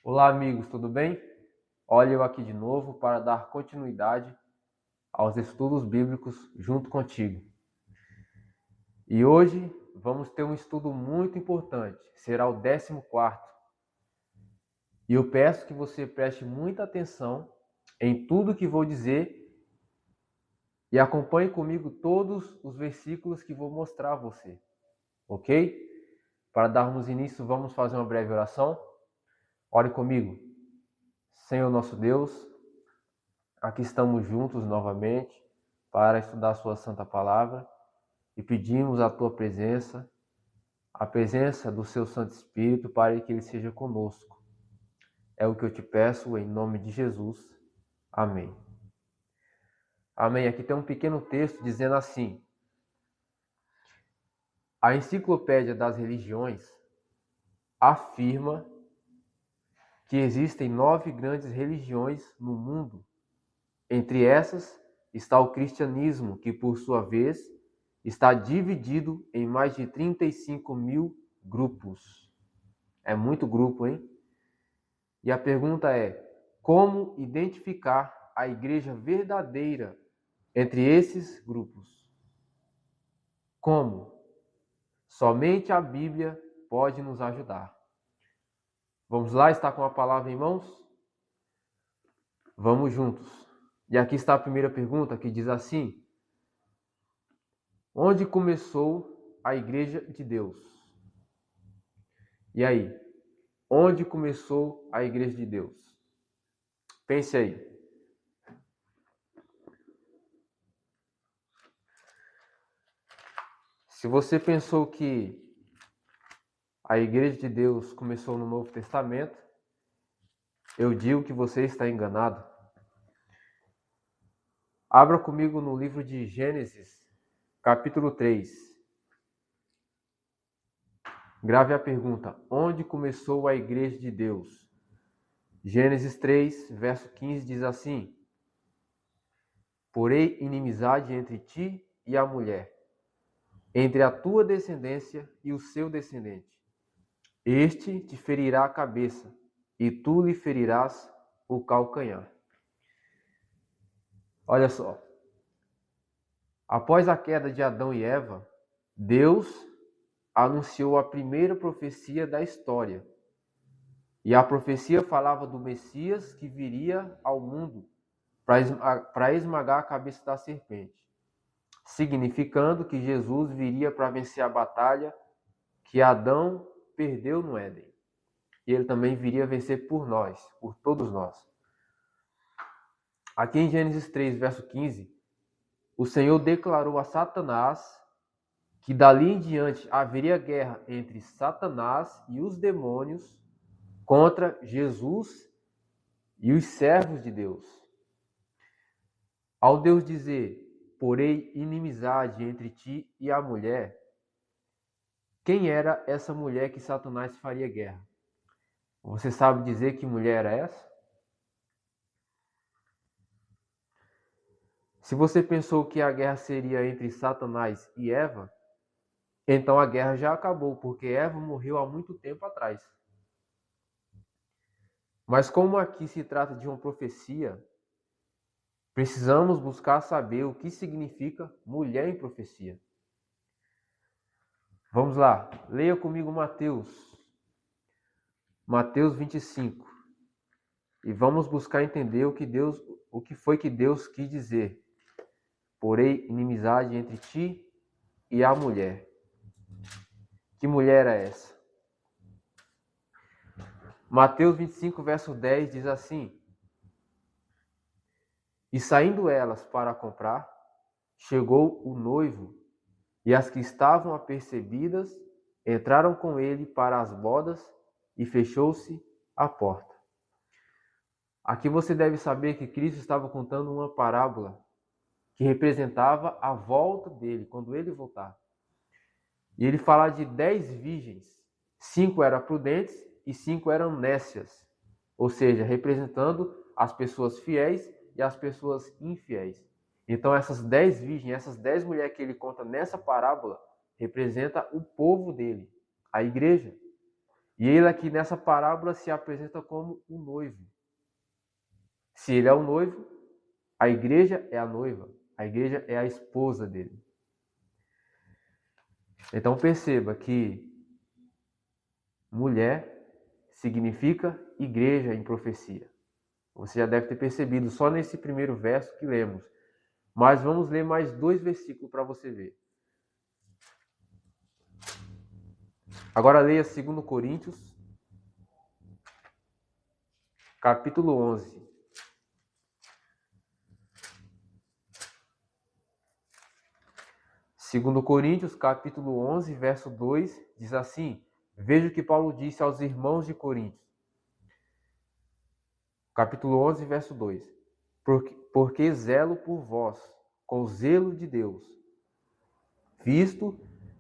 Olá, amigos, tudo bem? Olha eu aqui de novo para dar continuidade aos estudos bíblicos junto contigo. E hoje vamos ter um estudo muito importante, será o 14º. E eu peço que você preste muita atenção em tudo que vou dizer e acompanhe comigo todos os versículos que vou mostrar a você, ok? Para darmos início, vamos fazer uma breve oração. Ore comigo. Senhor nosso Deus, aqui estamos juntos novamente para estudar a sua santa palavra e pedimos a tua presença, a presença do seu Santo Espírito para que ele seja conosco. É o que eu te peço em nome de Jesus. Amém. Amém. Aqui tem um pequeno texto dizendo assim: a Enciclopédia das Religiões afirma que existem 9 grandes religiões no mundo. Entre essas está o cristianismo, que por sua vez está dividido em mais de 35 mil grupos. É muito grupo, hein? E a pergunta é: como identificar a igreja verdadeira entre esses grupos? Como? Somente a Bíblia pode nos ajudar. Vamos lá, está com a palavra em mãos? Vamos juntos. E aqui está a primeira pergunta, que diz assim: onde começou a igreja de Deus? E aí? Onde começou a igreja de Deus? Pense aí. Se você pensou que a igreja de Deus começou no Novo Testamento, eu digo que você está enganado. Abra comigo no livro de Gênesis, capítulo 3. Grave a pergunta: onde começou a igreja de Deus? Gênesis 3, verso 15 diz assim: porém inimizade entre ti e a mulher, entre a tua descendência e o seu descendente. Este te ferirá a cabeça, e tu lhe ferirás o calcanhar. Olha só. Após a queda de Adão e Eva, Deus anunciou a primeira profecia da história. E a profecia falava do Messias que viria ao mundo para esmagar a cabeça da serpente, significando que Jesus viria para vencer a batalha que Adão perdeu no Éden. E ele também viria vencer por nós, por todos nós. Aqui em Gênesis 3, verso 15, o Senhor declarou a Satanás que dali em diante haveria guerra entre Satanás e os demônios contra Jesus e os servos de Deus. Ao Deus dizer: porém inimizade entre ti e a mulher, quem era essa mulher que Satanás faria guerra? Você sabe dizer que mulher era essa? Se você pensou que a guerra seria entre Satanás e Eva, então a guerra já acabou, porque Eva morreu há muito tempo atrás. Mas como aqui se trata de uma profecia, precisamos buscar saber o que significa mulher em profecia. Vamos lá, leia comigo Mateus 25. E vamos buscar entender o que foi que Deus quis dizer. Porém, inimizade entre ti e a mulher. Que mulher é essa? Mateus 25, verso 10 diz assim: e saindo elas para comprar, chegou o noivo, e as que estavam apercebidas entraram com ele para as bodas, e fechou-se a porta. Aqui você deve saber que Cristo estava contando uma parábola que representava a volta dele, quando ele voltar. E ele fala de 10 virgens, 5 eram prudentes e 5 eram nécias, ou seja, representando as pessoas fiéis e as pessoas infiéis. Então essas 10 virgens, essas 10 mulheres que ele conta nessa parábola, representa o povo dele, a igreja. E ele aqui nessa parábola se apresenta como o noivo. Se ele é o noivo, a igreja é a noiva. A igreja é a esposa dele. Então perceba que mulher significa igreja em profecia. Você já deve ter percebido só nesse primeiro verso que lemos. Mas vamos ler mais 2 versículos para você ver. Agora leia 2 Coríntios, capítulo 11. 2 Coríntios, capítulo 11, verso 2, diz assim: veja o que Paulo disse aos irmãos de Coríntios. Capítulo 11, verso 2. Porque zelo por vós, com zelo de Deus, visto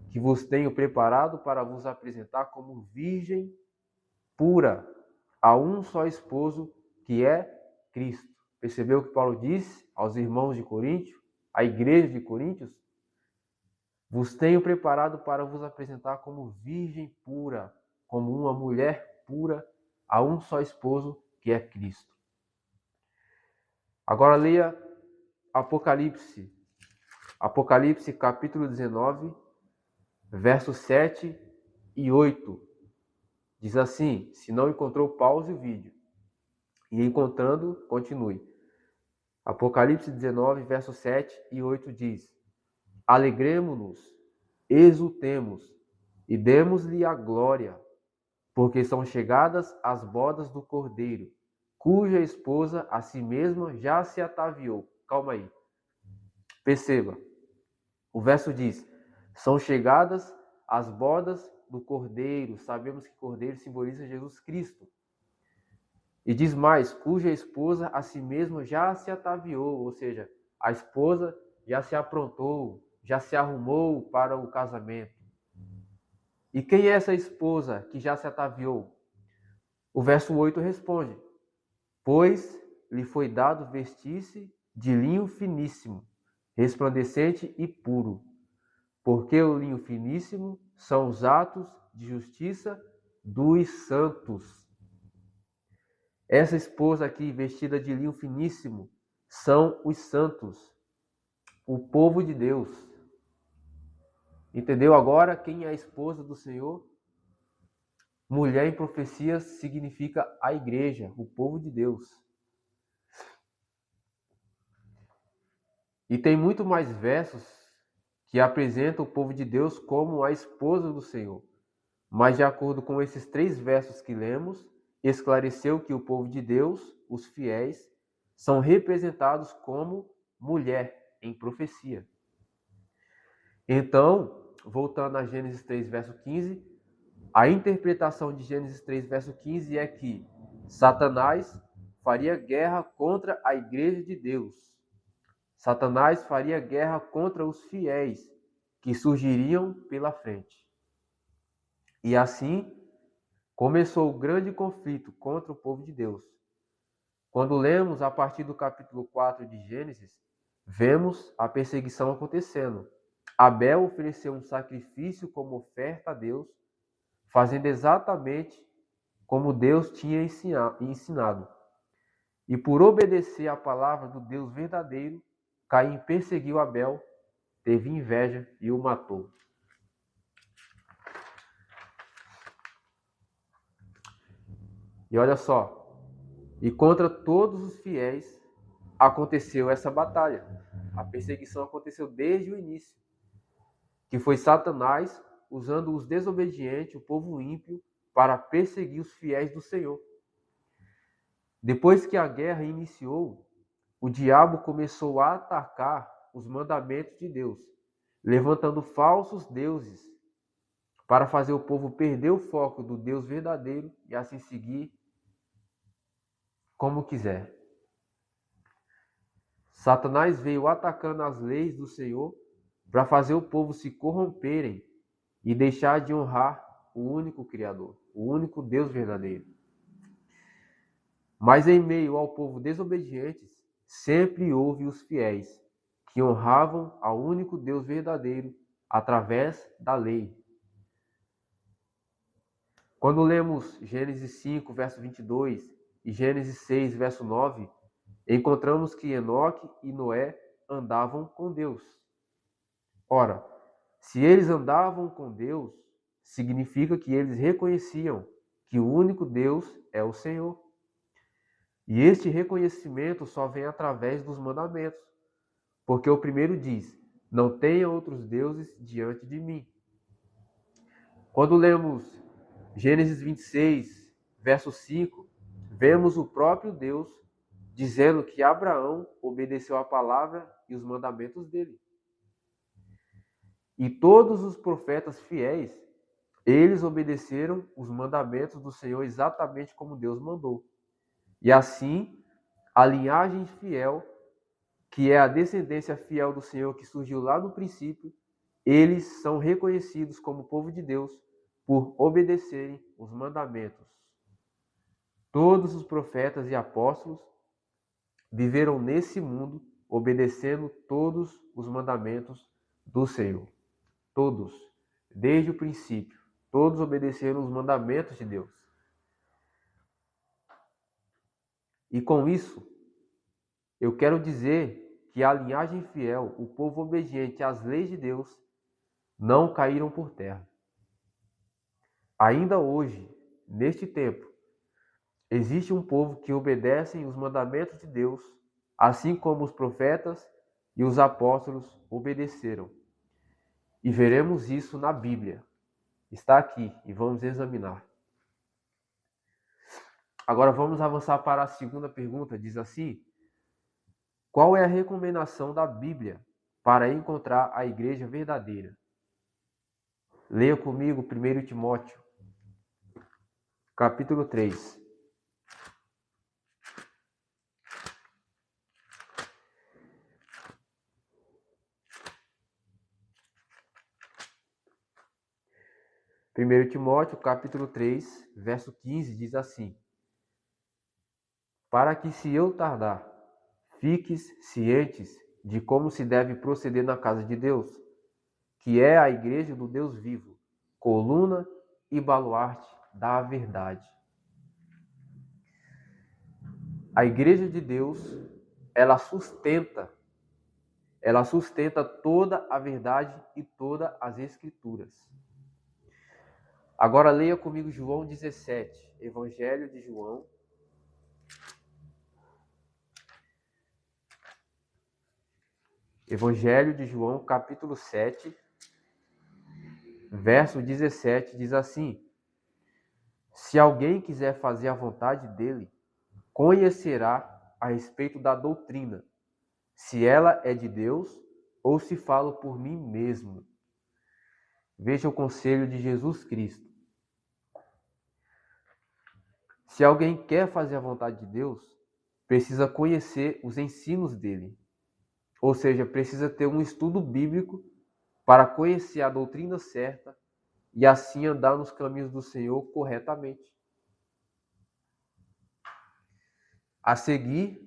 que vos tenho preparado para vos apresentar como virgem pura a um só esposo, que é Cristo. Percebeu o que Paulo disse aos irmãos de Coríntios, à igreja de Coríntios? Vos tenho preparado para vos apresentar como virgem pura, como uma mulher pura, a um só esposo, que é Cristo. Agora leia Apocalipse. Apocalipse capítulo 19, versos 7 e 8. Diz assim, se não encontrou, pause o vídeo. E encontrando, continue. Apocalipse 19, versos 7 e 8 diz: alegremo-nos, exultemos e demos-lhe a glória, porque são chegadas as bodas do Cordeiro, cuja esposa a si mesma já se ataviou. Calma aí. Perceba. O verso diz: são chegadas as bodas do Cordeiro. Sabemos que Cordeiro simboliza Jesus Cristo. E diz mais, cuja esposa a si mesma já se ataviou, ou seja, a esposa já se aprontou, já se arrumou para o casamento. E quem é essa esposa que já se ataviou? O verso 8 responde: pois lhe foi dado vestir-se de linho finíssimo, resplandecente e puro, porque o linho finíssimo são os atos de justiça dos santos. Essa esposa aqui, vestida de linho finíssimo, são os santos, o povo de Deus. Entendeu agora quem é a esposa do Senhor? Mulher em profecia significa a igreja, o povo de Deus. E tem muito mais versos que apresentam o povo de Deus como a esposa do Senhor. Mas de acordo com esses 3 versos que lemos, esclareceu que o povo de Deus, os fiéis, são representados como mulher em profecia. Então, voltando a Gênesis 3, verso 15, a interpretação de Gênesis 3, verso 15 é que Satanás faria guerra contra a igreja de Deus. Satanás faria guerra contra os fiéis que surgiriam pela frente. E assim começou o grande conflito contra o povo de Deus. Quando lemos a partir do capítulo 4 de Gênesis, vemos a perseguição acontecendo. Abel ofereceu um sacrifício como oferta a Deus, fazendo exatamente como Deus tinha ensinado. E por obedecer à palavra do Deus verdadeiro, Caim perseguiu Abel, teve inveja e o matou. E olha só, e contra todos os fiéis aconteceu essa batalha. A perseguição aconteceu desde o início, que foi Satanás usando os desobedientes, o povo ímpio, para perseguir os fiéis do Senhor. Depois que a guerra iniciou, o diabo começou a atacar os mandamentos de Deus, levantando falsos deuses para fazer o povo perder o foco do Deus verdadeiro e assim seguir como quiser. Satanás veio atacando as leis do Senhor para fazer o povo se corromperem e deixar de honrar o único Criador, o único Deus verdadeiro. Mas em meio ao povo desobediente, sempre houve os fiéis, que honravam ao único Deus verdadeiro através da lei. Quando lemos Gênesis 5, verso 22 e Gênesis 6, verso 9, encontramos que Enoque e Noé andavam com Deus. Ora, se eles andavam com Deus, significa que eles reconheciam que o único Deus é o Senhor. E este reconhecimento só vem através dos mandamentos, porque o primeiro diz: não tenha outros deuses diante de mim. Quando lemos Gênesis 26, verso 5, vemos o próprio Deus dizendo que Abraão obedeceu a palavra e os mandamentos dele. E todos os profetas fiéis, eles obedeceram os mandamentos do Senhor exatamente como Deus mandou. E assim, a linhagem fiel, que é a descendência fiel do Senhor que surgiu lá no princípio, eles são reconhecidos como povo de Deus por obedecerem os mandamentos. Todos os profetas e apóstolos viveram nesse mundo obedecendo todos os mandamentos do Senhor. Todos, desde o princípio, todos obedeceram os mandamentos de Deus. E com isso, eu quero dizer que a linhagem fiel, o povo obediente às leis de Deus, não caíram por terra. Ainda hoje, neste tempo, existe um povo que obedece os mandamentos de Deus, assim como os profetas e os apóstolos obedeceram. E veremos isso na Bíblia. Está aqui e vamos examinar. Agora vamos avançar para a segunda pergunta. Diz assim: qual é a recomendação da Bíblia para encontrar a igreja verdadeira? Leia comigo 1 Timóteo, capítulo 3. Primeiro Timóteo, capítulo 3, verso 15, diz assim: para que, se eu tardar, fiques cientes de como se deve proceder na casa de Deus, que é a igreja do Deus vivo, coluna e baluarte da verdade. A igreja de Deus, ela sustenta toda a verdade e todas as escrituras. Agora leia comigo João 17, Evangelho de João. Evangelho de João, capítulo 7, verso 17, diz assim: se alguém quiser fazer a vontade dele, conhecerá a respeito da doutrina, se ela é de Deus ou se falo por mim mesmo. Veja o conselho de Jesus Cristo. Se alguém quer fazer a vontade de Deus, precisa conhecer os ensinos dele. Ou seja, precisa ter um estudo bíblico para conhecer a doutrina certa e assim andar nos caminhos do Senhor corretamente. A seguir,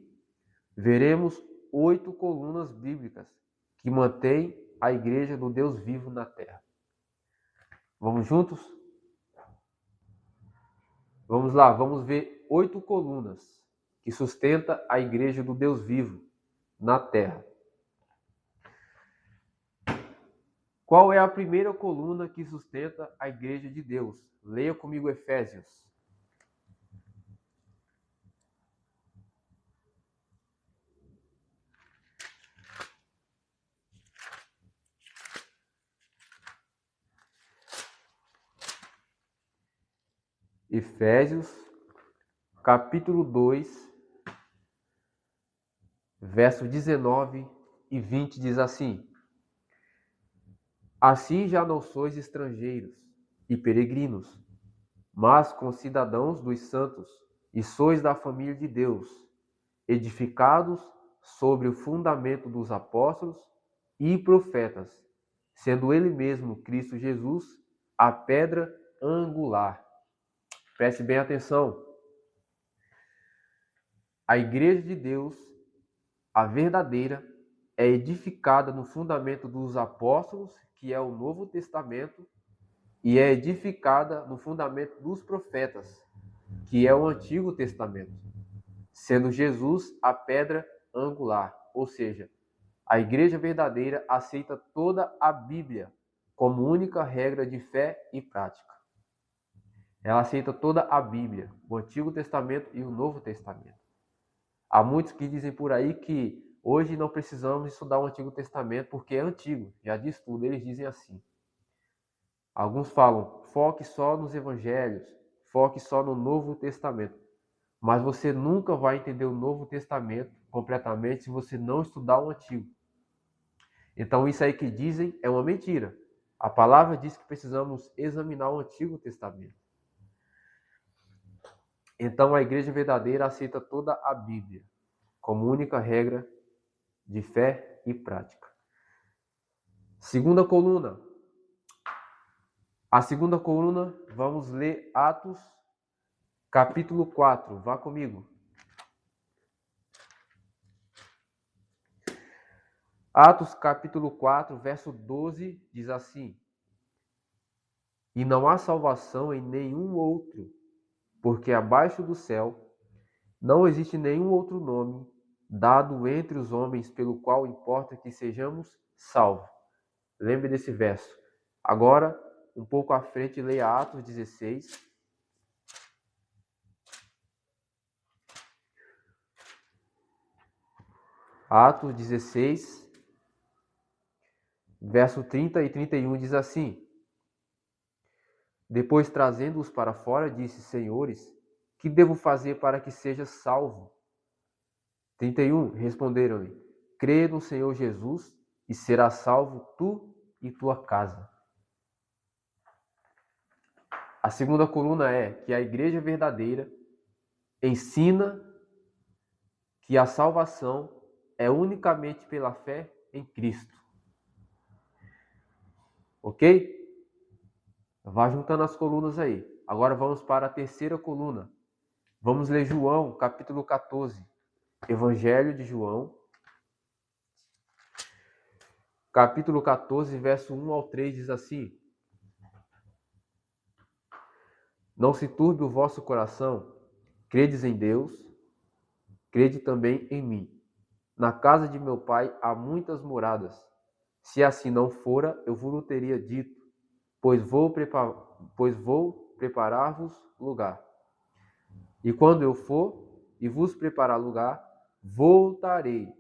veremos 8 colunas bíblicas que mantêm a igreja do Deus vivo na terra. Vamos juntos? Vamos lá, vamos ver 8 colunas que sustentam a igreja do Deus vivo na terra. Qual é a primeira coluna que sustenta a igreja de Deus? Leia comigo Efésios. Efésios, capítulo 2, verso 19 e 20 diz assim: assim já não sois estrangeiros e peregrinos, mas concidadãos dos santos, e sois da família de Deus, edificados sobre o fundamento dos apóstolos e profetas, sendo ele mesmo, Cristo Jesus, a pedra angular. Preste bem atenção. A igreja de Deus, a verdadeira, é edificada no fundamento dos apóstolos, que é o Novo Testamento, e é edificada no fundamento dos profetas, que é o Antigo Testamento, sendo Jesus a pedra angular, ou seja, a igreja verdadeira aceita toda a Bíblia como única regra de fé e prática. Ela aceita toda a Bíblia, o Antigo Testamento e o Novo Testamento. Há muitos que dizem por aí que hoje não precisamos estudar o Antigo Testamento porque é antigo, já diz tudo, eles dizem assim. Alguns falam, foque só nos evangelhos, foque só no Novo Testamento. Mas você nunca vai entender o Novo Testamento completamente se você não estudar o Antigo. Então isso aí que dizem é uma mentira. A palavra diz que precisamos examinar o Antigo Testamento. Então a igreja verdadeira aceita toda a Bíblia como única regra de fé e prática. Segunda coluna. A segunda coluna, vamos ler Atos, capítulo 4. Vá comigo. Atos, capítulo 4, verso 12, diz assim: E não há salvação em nenhum outro, porque abaixo do céu não existe nenhum outro nome dado entre os homens pelo qual importa que sejamos salvos. Lembre desse verso. Agora, um pouco à frente, leia Atos 16. Atos 16, verso 30 e 31 diz assim: Depois, trazendo-os para fora, disse: Senhores, que devo fazer para que seja salvo? 31, responderam-lhe: Crê no Senhor Jesus e serás salvo tu e tua casa. A segunda coluna é que a igreja verdadeira ensina que a salvação é unicamente pela fé em Cristo. Ok? Vá juntando as colunas aí. Agora vamos para a terceira coluna. Vamos ler João, capítulo 14. Evangelho de João, capítulo 14, verso 1 ao 3, diz assim: Não se turbe o vosso coração, credes em Deus, crede também em mim. Na casa de meu pai há muitas moradas. Se assim não fora, eu vos teria dito, pois vou preparar-vos lugar. E quando eu for e vos preparar lugar, voltarei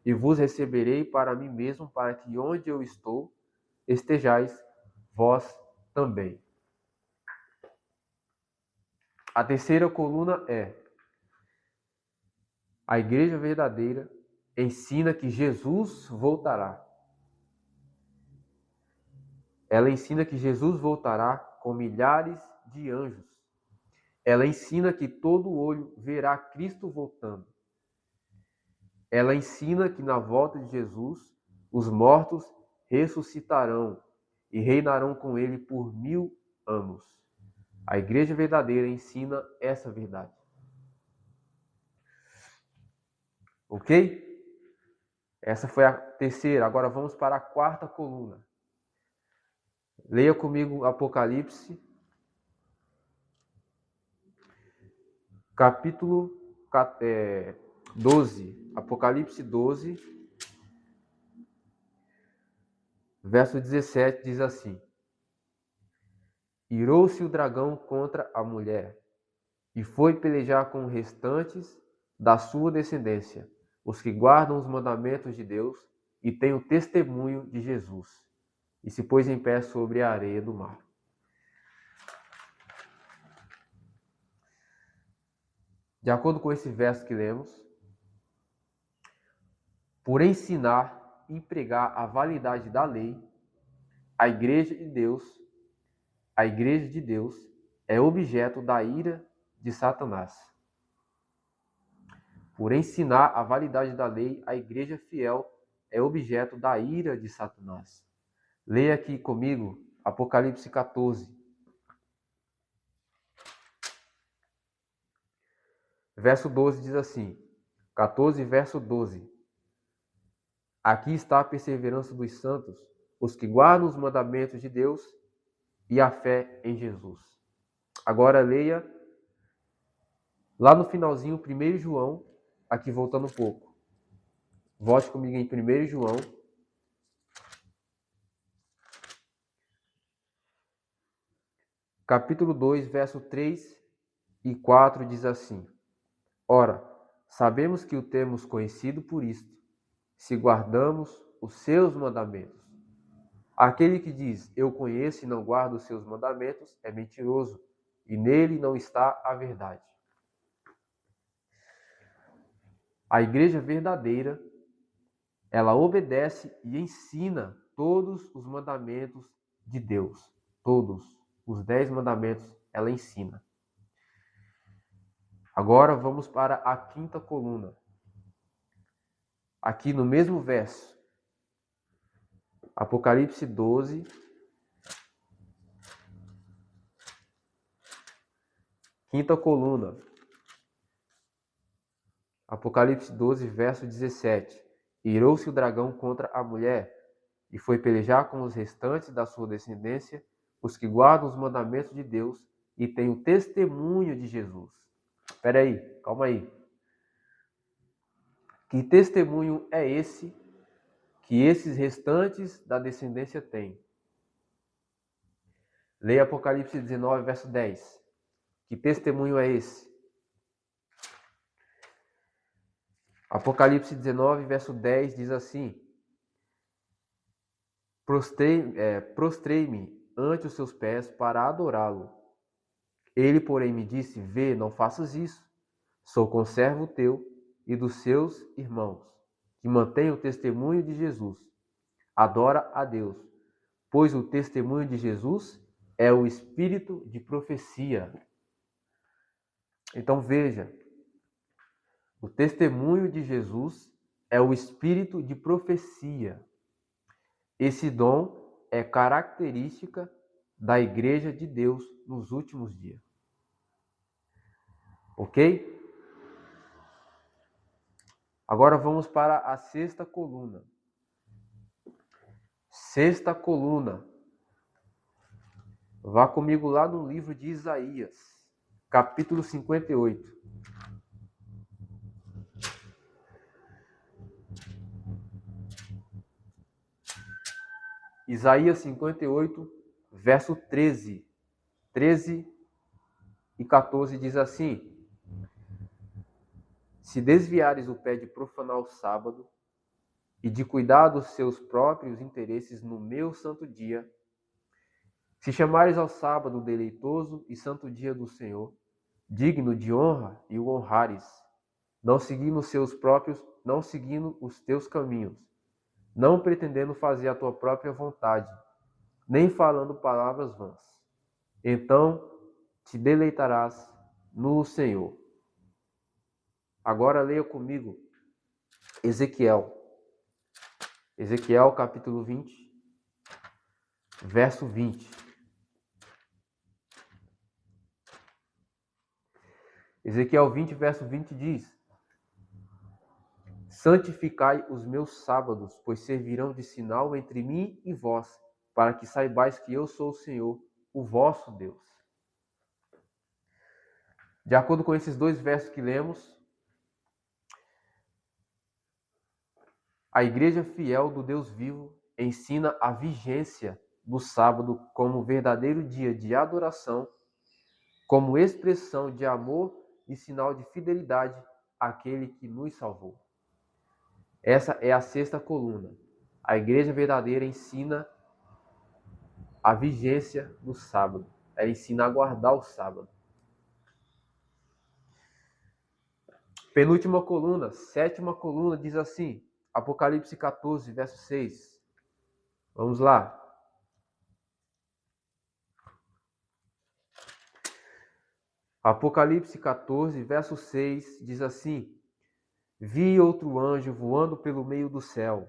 e vos receberei para mim mesmo, para que onde eu estou, estejais vós também. A terceira coluna é: a igreja verdadeira ensina que Jesus voltará. Ela ensina que Jesus voltará com milhares de anjos. Ela ensina que todo olho verá Cristo voltando. Ela ensina que na volta de Jesus, os mortos ressuscitarão e reinarão com ele por 1000 anos. A igreja verdadeira ensina essa verdade. Ok? Essa foi a terceira. Agora vamos para a quarta coluna. Leia comigo Apocalipse, capítulo 12. Apocalipse 12, verso 17 diz assim: Irou-se o dragão contra a mulher e foi pelejar com os restantes da sua descendência, os que guardam os mandamentos de Deus e têm o testemunho de Jesus, e se pôs em pé sobre a areia do mar. De acordo com esse verso que lemos, por ensinar e pregar a validade da lei, a igreja de Deus é objeto da ira de Satanás. Por ensinar a validade da lei, a igreja fiel é objeto da ira de Satanás. Leia aqui comigo Apocalipse 14. Verso 12 diz assim, 14, verso 12. Aqui está a perseverança dos santos, os que guardam os mandamentos de Deus e a fé em Jesus. Agora leia lá no finalzinho 1 João, aqui voltando um pouco. Volte comigo em 1 João, capítulo 2, verso 3 e 4 diz assim: Ora, sabemos que o temos conhecido por isto, se guardamos os seus mandamentos. Aquele que diz, eu conheço e não guardo os seus mandamentos, é mentiroso, e nele não está a verdade. A igreja verdadeira, ela obedece e ensina todos os mandamentos de Deus. Todos os 10 mandamentos ela ensina. Agora vamos para a quinta coluna. Aqui no mesmo verso, Apocalipse 12, quinta coluna. Apocalipse 12, verso 17. Irou-se o dragão contra a mulher e foi pelejar com os restantes da sua descendência, os que guardam os mandamentos de Deus e têm o testemunho de Jesus. Espera aí, calma aí. Que testemunho é esse que esses restantes da descendência têm? Leia Apocalipse 19, verso 10. Que testemunho é esse? Apocalipse 19, verso 10 diz assim: Prostrei-me ante os seus pés para adorá-lo. Ele, porém, me disse: Vê, não faças isso. Sou conservo teu e dos seus irmãos, que mantêm o testemunho de Jesus. Adora a Deus, pois o testemunho de Jesus é o espírito de profecia. Então veja, o testemunho de Jesus é o espírito de profecia. Esse dom é característica da Igreja de Deus nos últimos dias. Ok? Agora vamos para a sexta coluna. Sexta coluna. Vá comigo lá no livro de Isaías, capítulo 58. Isaías 58, verso 13. 13 e 14 diz assim: Se desviares o pé de profanar o sábado e de cuidar dos seus próprios interesses no meu santo dia, se chamares ao sábado deleitoso e santo dia do Senhor, digno de honra e o honrares, não seguindo os teus caminhos, não pretendendo fazer a tua própria vontade, nem falando palavras vãs. Então te deleitarás no Senhor. Agora leia comigo Ezequiel. Ezequiel capítulo 20, verso 20. Ezequiel 20, verso 20 diz: Santificai os meus sábados, pois servirão de sinal entre mim e vós, para que saibais que eu sou o Senhor, o vosso Deus. De acordo com esses dois versos que lemos, a igreja fiel do Deus vivo ensina a vigência do sábado como verdadeiro dia de adoração, como expressão de amor e sinal de fidelidade àquele que nos salvou. Essa é a sexta coluna. A igreja verdadeira ensina a vigência do sábado. Ela ensina a guardar o sábado. Penúltima coluna, sétima coluna, diz assim, Apocalipse 14, verso 6. Vamos lá. Apocalipse 14, verso 6 diz assim: Vi outro anjo voando pelo meio do céu,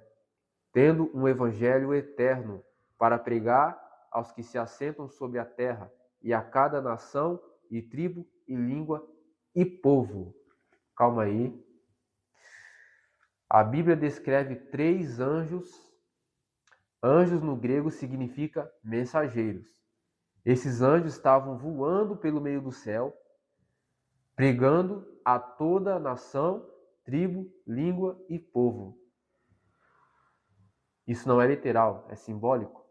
tendo um evangelho eterno para pregar aos que se assentam sobre a terra e a cada nação e tribo e língua e povo. Calma aí. A Bíblia descreve 3 anjos. Anjos no grego significa mensageiros. Esses anjos estavam voando pelo meio do céu, pregando a toda nação, tribo, língua e povo. Isso não é literal, é simbólico.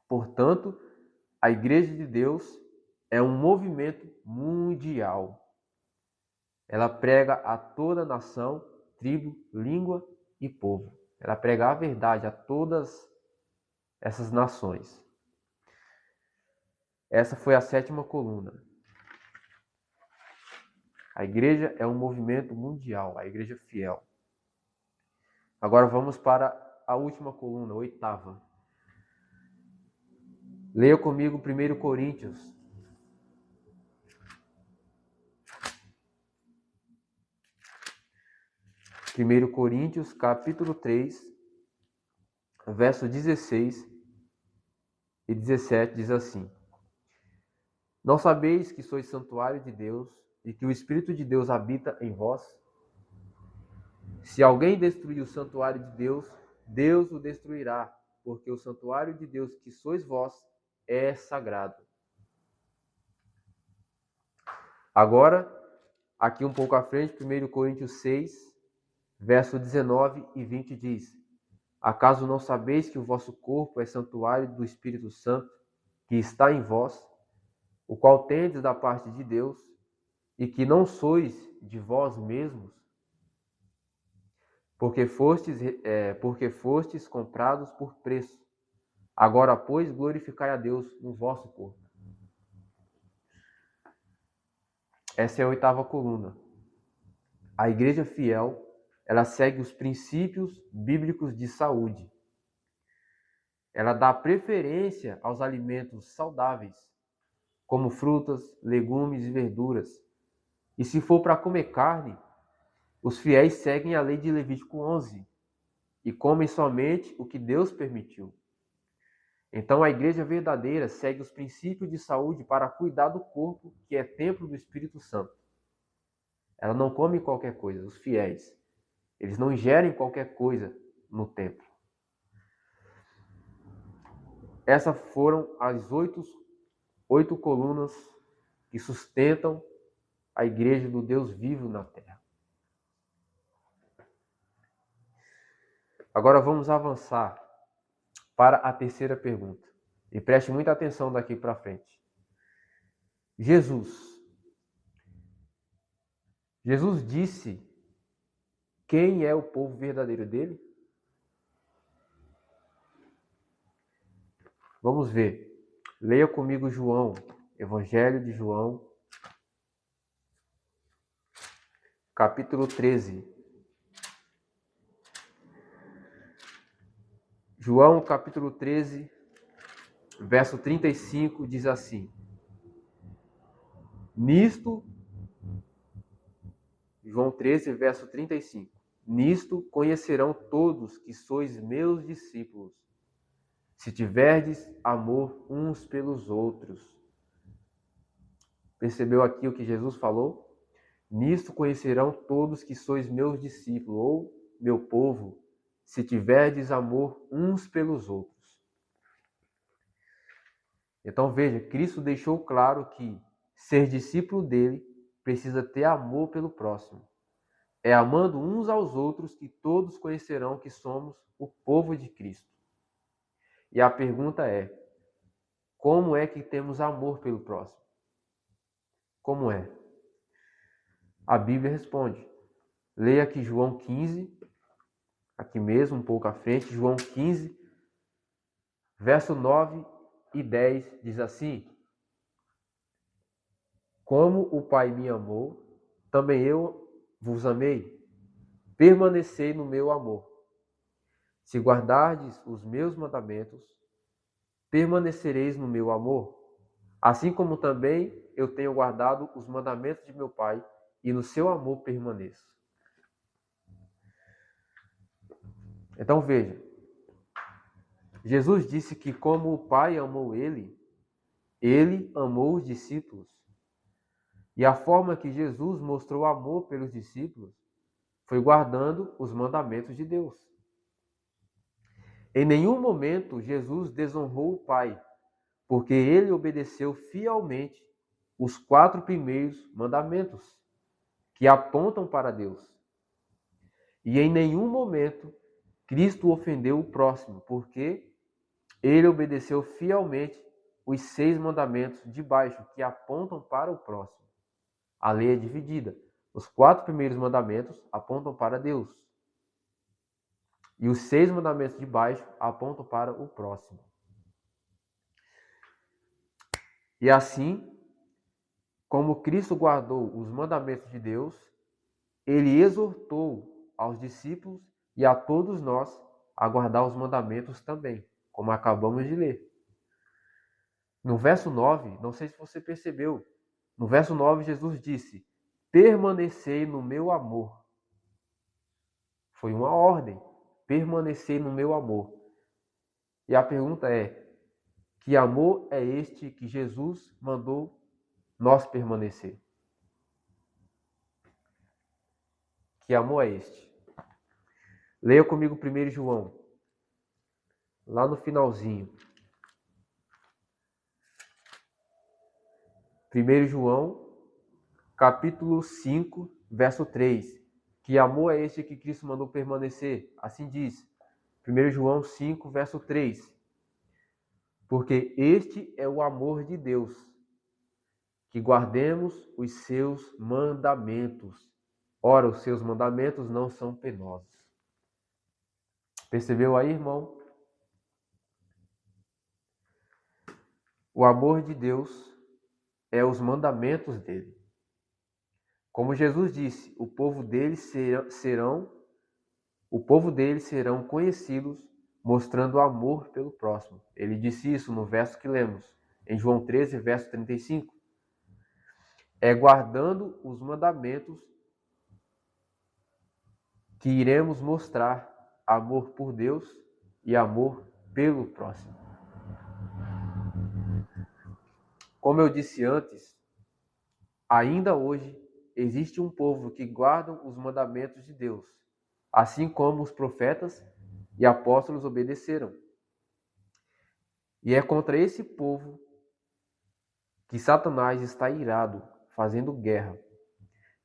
Portanto, a Igreja de Deus é um movimento mundial. Ela prega a toda nação, tribo, língua e povo. Ela prega a verdade a todas essas nações. Essa foi a 7ª coluna. A igreja é um movimento mundial, a igreja fiel. Agora vamos para a última coluna, a 8ª. Leia comigo 1 Coríntios. 1 Coríntios, capítulo 3, verso 16 e 17 diz assim: Não sabeis que sois santuário de Deus e que o Espírito de Deus habita em vós? Se alguém destruir o santuário de Deus, Deus o destruirá, porque o santuário de Deus que sois vós é sagrado. Agora, aqui um pouco à frente, 1 Coríntios 6, verso 19 e 20 diz: Acaso não sabeis que o vosso corpo é santuário do Espírito Santo, que está em vós, o qual tendes da parte de Deus, e que não sois de vós mesmos? Porque fostes comprados por preço. Agora, pois, glorificai a Deus no vosso corpo. Essa é a 8ª coluna. A igreja fiel, ela segue os princípios bíblicos de saúde. Ela dá preferência aos alimentos saudáveis, como frutas, legumes e verduras. E se for para comer carne, os fiéis seguem a lei de Levítico 11 e comem somente o que Deus permitiu. Então a igreja verdadeira segue os princípios de saúde para cuidar do corpo, que é templo do Espírito Santo. Ela não come qualquer coisa, os fiéis. Eles não ingerem qualquer coisa no templo. Essas foram as 8 colunas que sustentam a igreja do Deus vivo na terra. Agora vamos avançar para a 3ª pergunta. E preste muita atenção daqui para frente. Jesus disse quem é o povo verdadeiro dele? Vamos ver. Leia comigo João, Evangelho de João, capítulo 13. João, capítulo 13, verso 35, diz assim: João 13, verso 35. Nisto conhecerão todos que sois meus discípulos, se tiverdes amor uns pelos outros. Percebeu aqui o que Jesus falou? Nisto conhecerão todos que sois meus discípulos, ou meu povo, se tiverdes amor uns pelos outros. Então veja, Cristo deixou claro que ser discípulo dele precisa ter amor pelo próximo. É amando uns aos outros que todos conhecerão que somos o povo de Cristo. E a pergunta é: como é que temos amor pelo próximo? Como é? A Bíblia responde. Leia aqui João 15, aqui mesmo, um pouco à frente, João 15, verso 9 e 10, diz assim: Como o Pai me amou, também eu vos amei. Permanecei no meu amor. Se guardardes os meus mandamentos, permanecereis no meu amor, assim como também eu tenho guardado os mandamentos de meu Pai, e no seu amor permaneço. Então veja, Jesus disse que como o Pai amou ele amou os discípulos. E a forma que Jesus mostrou amor pelos discípulos foi guardando os mandamentos de Deus. Em nenhum momento Jesus desonrou o Pai, porque ele obedeceu fielmente os 4 primeiros mandamentos, que apontam para Deus. E em nenhum momento Cristo ofendeu o próximo, porque ele obedeceu fielmente os 6 mandamentos de baixo, que apontam para o próximo. A lei é dividida. Os 4 primeiros mandamentos apontam para Deus. E os 6 mandamentos de baixo apontam para o próximo. E assim, como Cristo guardou os mandamentos de Deus, ele exortou aos discípulos e a todos nós a guardar os mandamentos também, como acabamos de ler. No verso 9, não sei se você percebeu, no verso 9 Jesus disse: permanecei no meu amor. Foi uma ordem, permanecei no meu amor. E a pergunta é: que amor é este que Jesus mandou nós permanecer? Que amor é este? Leia comigo 1 João, lá no finalzinho. 1 João, capítulo 5, verso 3. Que amor é este que Cristo mandou permanecer? Assim diz, 1 João 5, verso 3. Porque este é o amor de Deus, que guardemos os seus mandamentos. Ora, os seus mandamentos não são penosos. Percebeu aí, irmão? O amor de Deus é os mandamentos dele. Como Jesus disse, o povo dele serão conhecidos mostrando amor pelo próximo. Ele disse isso no verso que lemos, em João 13, verso 35. É guardando os mandamentos que iremos mostrar amor por Deus e amor pelo próximo. Como eu disse antes, ainda hoje existe um povo que guarda os mandamentos de Deus, assim como os profetas e apóstolos obedeceram. E é contra esse povo que Satanás está irado, fazendo guerra.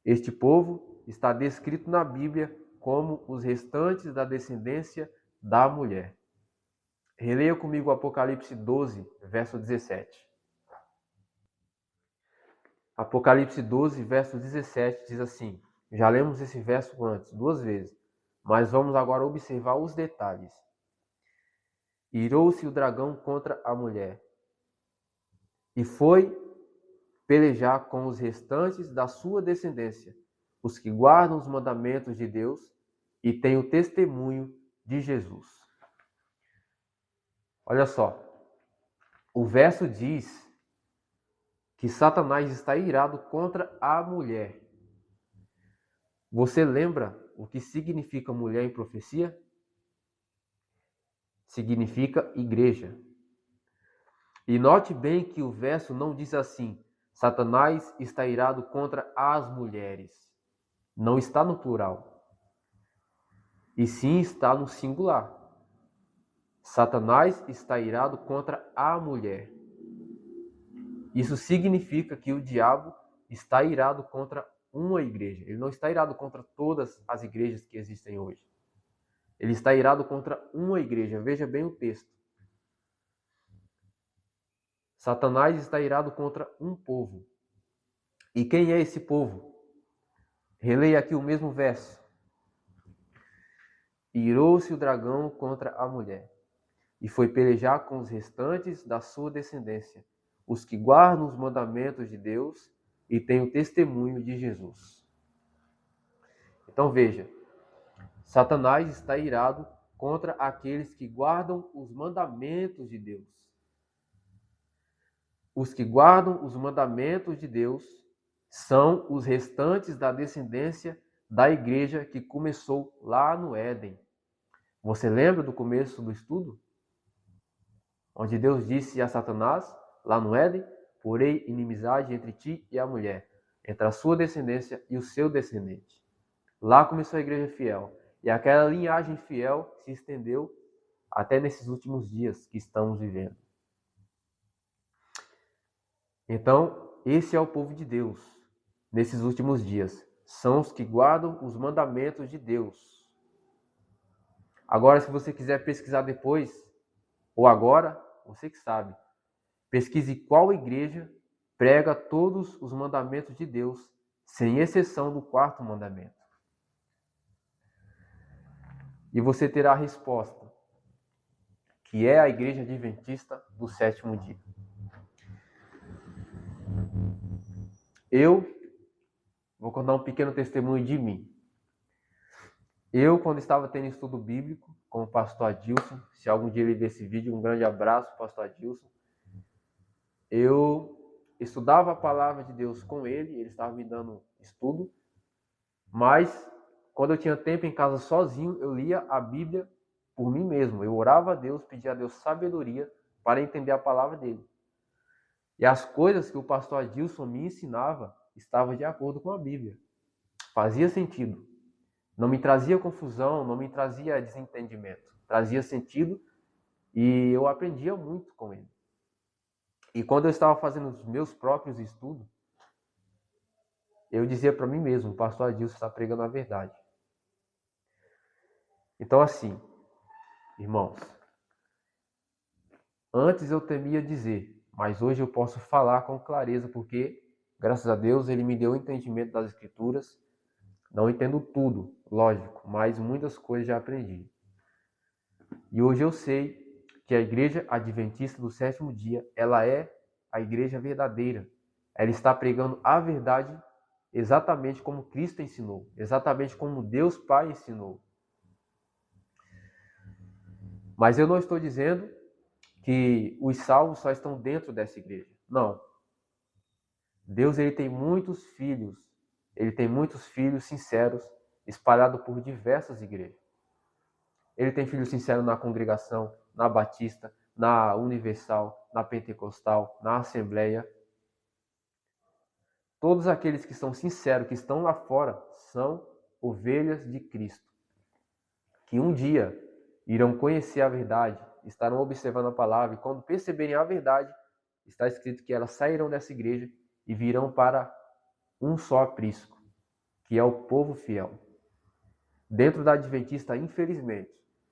Este povo está descrito na Bíblia como os restantes da descendência da mulher. Releia comigo Apocalipse 12, verso 17. Apocalipse 12, verso 17 diz assim, já lemos esse verso antes, 2 vezes, mas vamos agora observar os detalhes. Irou-se o dragão contra a mulher e foi pelejar com os restantes da sua descendência, os que guardam os mandamentos de Deus e têm o testemunho de Jesus. Olha só, o verso diz que Satanás está irado contra a mulher. Você lembra o que significa mulher em profecia? Significa igreja. E note bem que o verso não diz assim, Satanás está irado contra as mulheres. Não está no plural. E sim está no singular. Satanás está irado contra a mulher. Isso significa que o diabo está irado contra uma igreja. Ele não está irado contra todas as igrejas que existem hoje. Ele está irado contra uma igreja. Veja bem o texto. Satanás está irado contra um povo. E quem é esse povo? Releia aqui o mesmo verso. Irou-se o dragão contra a mulher, e foi pelejar com os restantes da sua descendência, os que guardam os mandamentos de Deus e têm o testemunho de Jesus. Então veja, Satanás está irado contra aqueles que guardam os mandamentos de Deus. Os que guardam os mandamentos de Deus são os restantes da descendência da igreja que começou lá no Éden. Você lembra do começo do estudo? Onde Deus disse a Satanás, lá no Éden, porém inimizade entre ti e a mulher, entre a sua descendência e o seu descendente. Lá começou a igreja fiel. E aquela linhagem fiel se estendeu até nesses últimos dias que estamos vivendo. Então, esse é o povo de Deus nesses últimos dias. São os que guardam os mandamentos de Deus. Agora, se você quiser pesquisar depois, ou agora, você que sabe, pesquise qual igreja prega todos os mandamentos de Deus, sem exceção do quarto mandamento. E você terá a resposta, que é a Igreja Adventista do Sétimo Dia. Eu vou contar um pequeno testemunho de mim. Eu, quando estava tendo estudo bíblico com o pastor Adilson, se algum dia ele ver esse vídeo, um grande abraço, pastor Adilson. Eu estudava a palavra de Deus com ele estava me dando estudo, mas quando eu tinha tempo em casa sozinho, eu lia a Bíblia por mim mesmo. Eu orava a Deus, pedia a Deus sabedoria para entender a palavra dele. E as coisas que o pastor Adilson me ensinava estavam de acordo com a Bíblia. Fazia sentido. Não me trazia confusão, não me trazia desentendimento. Trazia sentido e eu aprendia muito com ele. E quando eu estava fazendo os meus próprios estudos, eu dizia para mim mesmo, o pastor Adilson está pregando a verdade. Então assim, irmãos, antes eu temia dizer, mas hoje eu posso falar com clareza, porque, graças a Deus, ele me deu o entendimento das Escrituras. Não entendo tudo, lógico, mas muitas coisas já aprendi. E hoje eu sei que a Igreja Adventista do Sétimo Dia, ela é a igreja verdadeira. Ela está pregando a verdade exatamente como Cristo ensinou, exatamente como Deus Pai ensinou. Mas eu não estou dizendo que os salvos só estão dentro dessa igreja. Não. Deus ele tem muitos filhos. Ele tem muitos filhos sinceros espalhados por diversas igrejas. Ele tem filhos sinceros na congregação, na Batista, na Universal, na Pentecostal, na Assembleia. Todos aqueles que são sinceros, que estão lá fora, são ovelhas de Cristo, que um dia irão conhecer a verdade, estarão observando a palavra, e quando perceberem a verdade, está escrito que elas sairão dessa igreja e virão para um só aprisco, que é o povo fiel. Dentro da Adventista, infelizmente,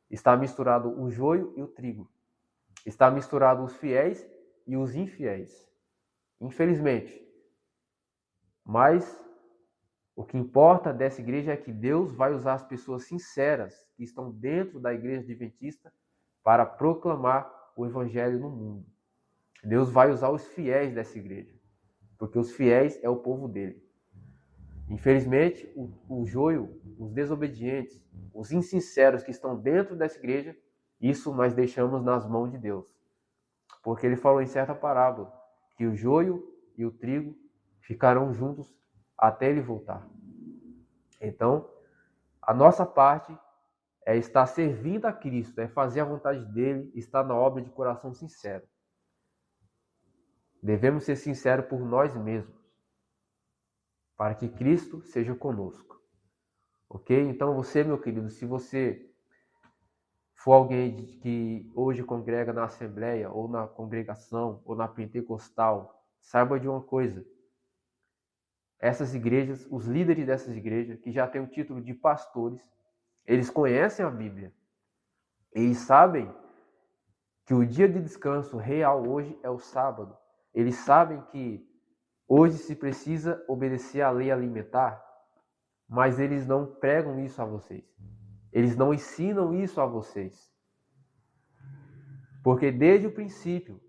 está misturado o joio e o trigo. Está misturado os fiéis e os infiéis. Infelizmente. Mas o que importa dessa igreja é que Deus vai usar as pessoas sinceras que estão dentro da igreja adventista para proclamar o evangelho no mundo. Deus vai usar os fiéis dessa igreja, porque os fiéis é o povo dele. Infelizmente, o joio, os desobedientes, os insinceros que estão dentro dessa igreja, isso nós deixamos nas mãos de Deus. Porque ele falou em certa parábola que o joio e o trigo ficarão juntos até ele voltar. Então, a nossa parte é estar servindo a Cristo, é fazer a vontade dele, estar na obra de coração sincero. Devemos ser sinceros por nós mesmos, para que Cristo seja conosco. Ok? Então você, meu querido, se você for alguém que hoje congrega na Assembleia, ou na congregação, ou na Pentecostal, saiba de uma coisa. Essas igrejas, os líderes dessas igrejas, que já têm o título de pastores, eles conhecem a Bíblia. Eles sabem que o dia de descanso real hoje é o sábado. Eles sabem que hoje se precisa obedecer à lei alimentar, mas eles não pregam isso a vocês. Eles não ensinam isso a vocês. Porque desde o princípio,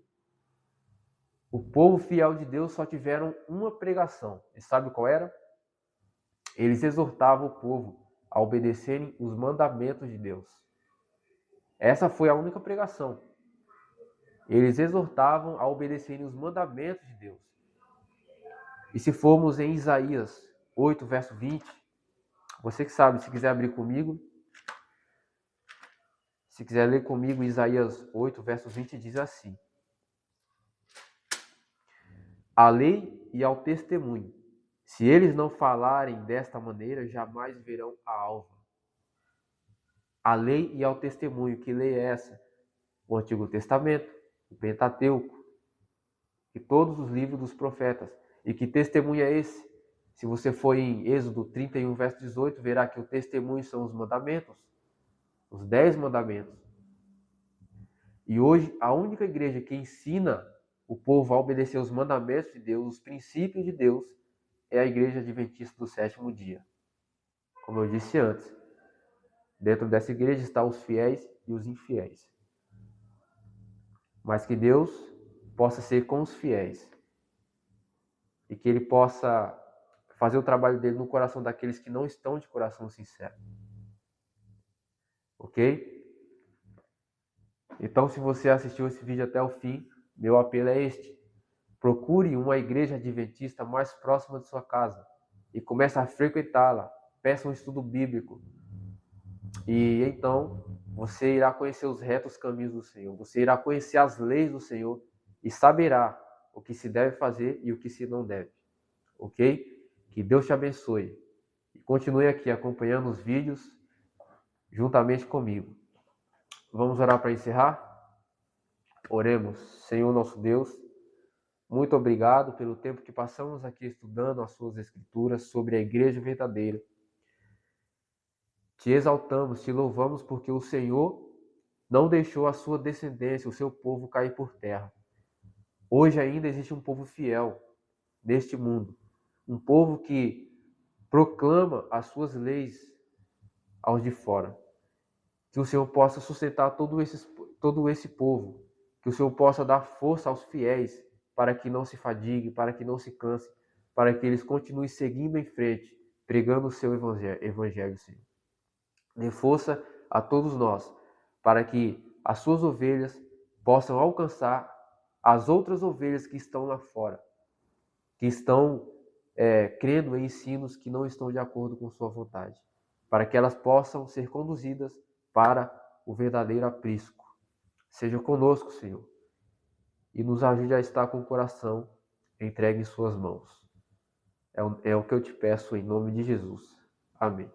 o povo fiel de Deus só tiveram uma pregação. E sabe qual era? Eles exortavam o povo a obedecerem os mandamentos de Deus. Essa foi a única pregação. Eles exortavam a obedecerem os mandamentos de Deus. E se formos em Isaías 8, verso 20, você que sabe, se quiser abrir comigo, se quiser ler comigo, Isaías 8, verso 20 diz assim: a lei e ao testemunho, se eles não falarem desta maneira, jamais verão a alva. A lei e ao testemunho, que lei é essa? O Antigo Testamento, o Pentateuco. que todos os livros dos profetas. E que testemunho é esse? Se você for em Êxodo 31, verso 18, verá que o testemunho são os mandamentos, os 10 mandamentos. E hoje, a única igreja que ensina o povo a obedecer os mandamentos de Deus, os princípios de Deus, é a Igreja Adventista do Sétimo Dia. Como eu disse antes, dentro dessa igreja estão os fiéis e os infiéis. Mas que Deus possa ser com os fiéis e que Ele possa fazer o trabalho dele no coração daqueles que não estão de coração sincero. Ok? Então, se você assistiu esse vídeo até o fim, meu apelo é este. Procure uma igreja adventista mais próxima de sua casa e comece a frequentá-la. Peça um estudo bíblico. E então você irá conhecer os retos caminhos do Senhor. Você irá conhecer as leis do Senhor e saberá o que se deve fazer e o que se não deve. Ok? Que Deus te abençoe. E continue aqui acompanhando os vídeos juntamente comigo. Vamos orar para encerrar? Oremos. Senhor nosso Deus, muito obrigado pelo tempo que passamos aqui estudando as suas escrituras sobre a igreja verdadeira. Te exaltamos, te louvamos porque o Senhor não deixou a sua descendência, o seu povo cair por terra. Hoje ainda existe um povo fiel neste mundo, um povo que proclama as suas leis aos de fora. Que o Senhor possa sustentar todo esse povo, que o Senhor possa dar força aos fiéis para que não se fadigue, para que não se canse, para que eles continuem seguindo em frente, pregando o seu evangelho, Senhor. Dê força a todos nós, para que as suas ovelhas possam alcançar as outras ovelhas que estão lá fora, que estão crendo em ensinos que não estão de acordo com sua vontade, para que elas possam ser conduzidas para o verdadeiro aprisco. Seja conosco, Senhor, e nos ajude a estar com o coração entregue em suas mãos. É o que eu te peço em nome de Jesus. Amém.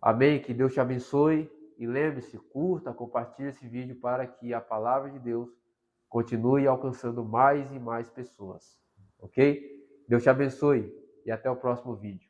Amém, que Deus te abençoe e lembre-se, curta, compartilhe esse vídeo para que a palavra de Deus continue alcançando mais e mais pessoas, ok? Deus te abençoe e até o próximo vídeo.